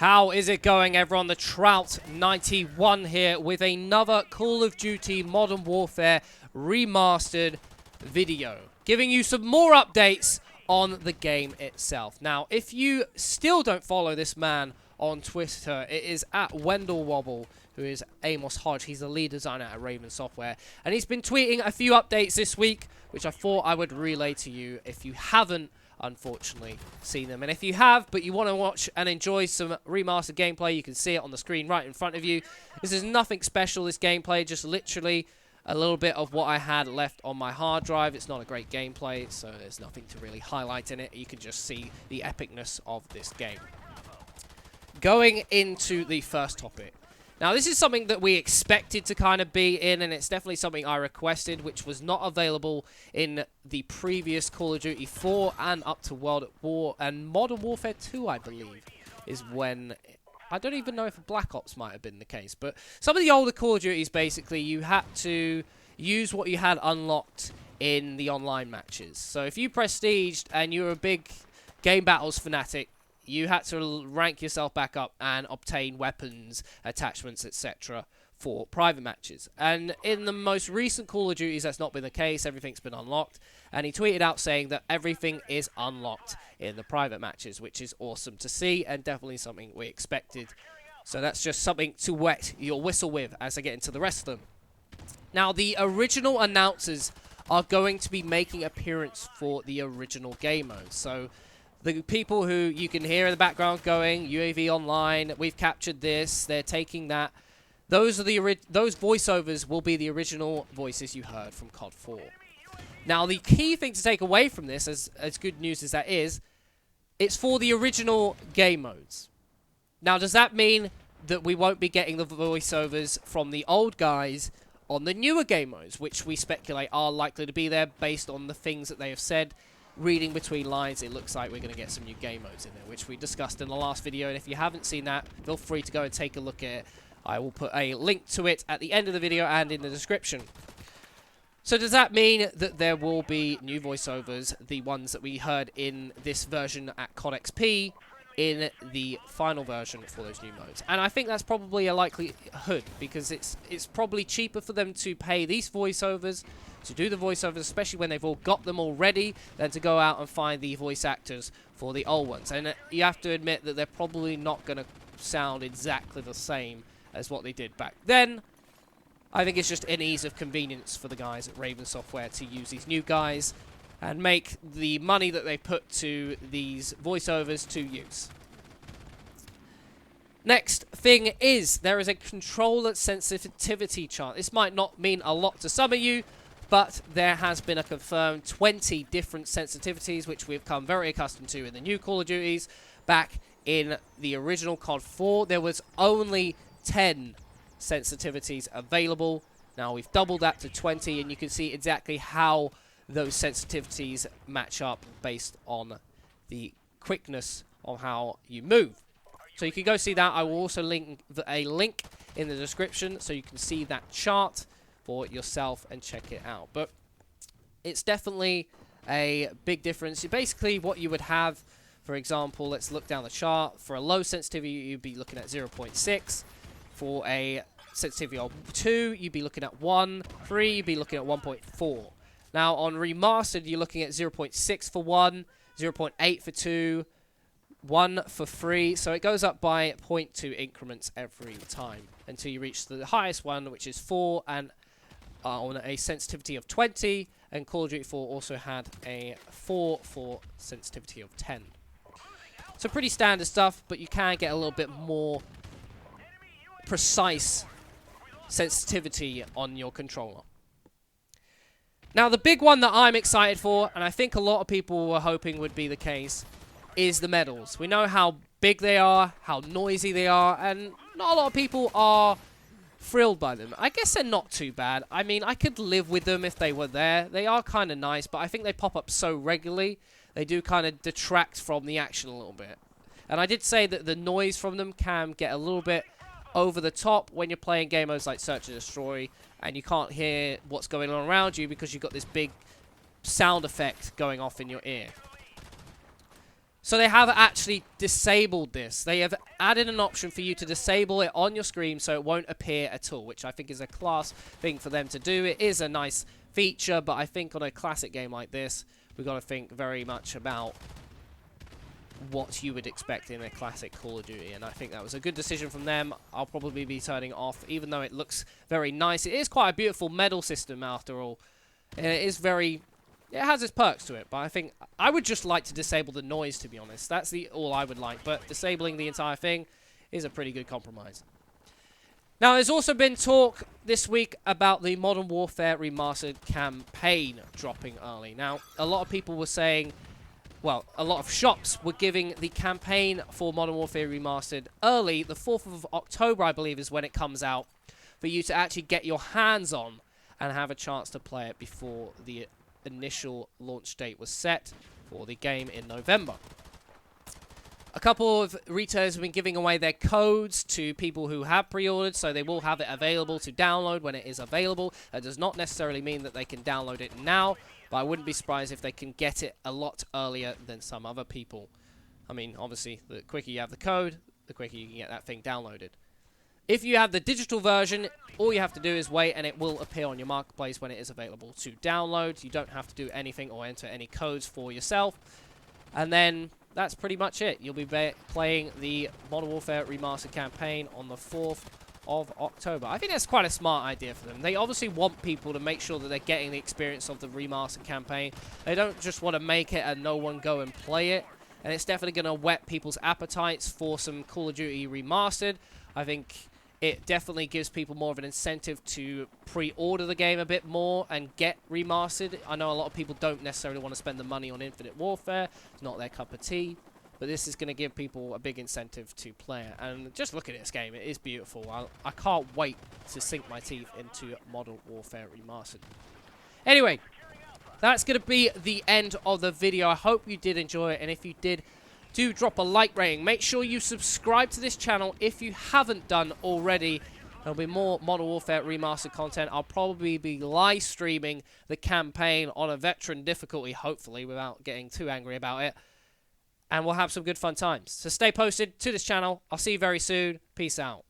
How is it going, everyone? The Trout91 here with another Call of Duty Modern Warfare Remastered video, giving you some more updates on the game itself. Now, if you still don't follow this man on Twitter, it is at Wendell Wobble, who is Amos Hodge. He's the lead designer at Raven Software, and he's been tweeting a few updates this week, which I thought I would relay to you if you haven't unfortunately seen them. And if you have, but you want to watch and enjoy some remastered gameplay, you can see it on the screen right in front of you. This is nothing special, this gameplay, just literally a little bit of what I had left on my hard drive. It's not a great gameplay, so there's nothing to really highlight in it. You can just see the epicness of this game. Going into the first topic. Now, this is something that we expected to kind of be in, and it's definitely something I requested, which was not available in the previous Call of Duty 4 and up to World at War, and Modern Warfare 2, I believe, is when... I don't even know if Black Ops might have been the case, but some of the older Call of Duties, basically, you had to use what you had unlocked in the online matches. So if you prestiged and you were a big Game Battles fanatic, you had to rank yourself back up and obtain weapons, attachments, etc. for private matches. And in the most recent Call of Duties, that's not been the case. Everything's been unlocked. And he tweeted out saying that everything is unlocked in the private matches, which is awesome to see and definitely something we expected. So that's just something to wet your whistle with as I get into the rest of them. Now, the original announcers are going to be making appearance for the original game mode. So the people who you can hear in the background going, UAV online, we've captured this, they're taking that. Those voiceovers will be the original voices you heard from COD 4. Now, the key thing to take away from this, as good news as that is, it's for the original game modes. Now, does that mean that we won't be getting the voiceovers from the old guys on the newer game modes, which we speculate are likely to be there based on the things that they have said? Reading between lines, it looks like we're going to get some new game modes in there, which we discussed in the last video. And if you haven't seen that, feel free to go and take a look at it. I will put a link to it at the end of the video and in the description. So does that mean that there will be new voiceovers, the ones that we heard in this version at COD XP, in the final version for those new modes? And I think that's probably a likelihood, because it's probably cheaper for them to pay these voiceovers, to do the voiceovers, especially when they've all got them already, than to go out and find the voice actors for the old ones. And you have to admit that they're probably not going to sound exactly the same as what they did back then. I think it's just an ease of convenience for the guys at Raven Software to use these new guys and make the money that they put to these voiceovers to use. Next thing is, there is a controller sensitivity chart. This might not mean a lot to some of you, but there has been a confirmed 20 different sensitivities, which we've come very accustomed to in the new Call of Duties. Back in the original COD 4, there was only 10 sensitivities available. Now we've doubled that to 20, and you can see exactly how those sensitivities match up based on the quickness of how you move. So you can go see that. I will also link a link in the description so you can see that chart for yourself and check it out. But it's definitely a big difference. Basically what you would have, for example, let's look down the chart. For a low sensitivity, you'd be looking at 0.6. For a sensitivity of 2, you'd be looking at 1. 3, you'd be looking at 1.4. Now, on Remastered, you're looking at 0.6 for 1, 0.8 for 2, 1 for 3. So it goes up by 0.2 increments every time until you reach the highest one, which is 4, and on a sensitivity of 20. And Call of Duty 4 also had a 4 for sensitivity of 10. So pretty standard stuff, but you can get a little bit more precise sensitivity on your controller. Now, the big one that I'm excited for, and I think a lot of people were hoping would be the case, is the medals. We know how big they are, how noisy they are, and not a lot of people are thrilled by them. I guess they're not too bad. I mean, I could live with them if they were there. They are kind of nice, but I think they pop up so regularly, they do kind of detract from the action a little bit. And I did say that the noise from them can get a little bit over the top when you're playing game modes like Search and Destroy, and you can't hear what's going on around you because you've got this big sound effect going off in your ear. So they have actually disabled this. They have added an option for you to disable it on your screen so it won't appear at all, which I think is a class thing for them to do. It is a nice feature, but I think on a classic game like this, we've got to think very much about what you would expect in a classic Call of Duty, and I think that was a good decision from them. I'll probably be turning off, even though it looks very nice. It is quite a beautiful medal system after all, and it is very... It has its perks to it, but I think I would just like to disable the noise, to be honest. That's all I would like, but disabling the entire thing is a pretty good compromise. Now, there's also been talk this week about the Modern Warfare Remastered campaign dropping early. Now, a lot of people were saying, well, a lot of shops were giving the campaign for Modern Warfare Remastered early. The 4th of October, I believe, is when it comes out, for you to actually get your hands on and have a chance to play it before the initial launch date was set for the game in November. A couple of retailers have been giving away their codes to people who have pre-ordered, so they will have it available to download when it is available. That does not necessarily mean that they can download it now, but I wouldn't be surprised if they can get it a lot earlier than some other people. I mean, obviously, the quicker you have the code, the quicker you can get that thing downloaded. If you have the digital version, all you have to do is wait and it will appear on your marketplace when it is available to download. You don't have to do anything or enter any codes for yourself. And then that's pretty much it. You'll be playing the Modern Warfare Remastered campaign on the 4th of October. I think that's quite a smart idea for them. They obviously want people to make sure that they're getting the experience of the Remastered campaign. They don't just want to make it and no one go and play it. And it's definitely going to whet people's appetites for some Call of Duty Remastered. I think it definitely gives people more of an incentive to pre-order the game a bit more and get remastered. I know a lot of people don't necessarily want to spend the money on Infinite Warfare. It's not their cup of tea. But this is going to give people a big incentive to play it. And just look at this game. It is beautiful. I can't wait to sink my teeth into Modern Warfare Remastered. Anyway, that's going to be the end of the video. I hope you did enjoy it. And if you did, do drop a like rating. Make sure you subscribe to this channel if you haven't done already. There'll be more Modern Warfare Remastered content. I'll probably be live streaming the campaign on a veteran difficulty, hopefully, without getting too angry about it. And we'll have some good fun times. So stay posted to this channel. I'll see you very soon. Peace out.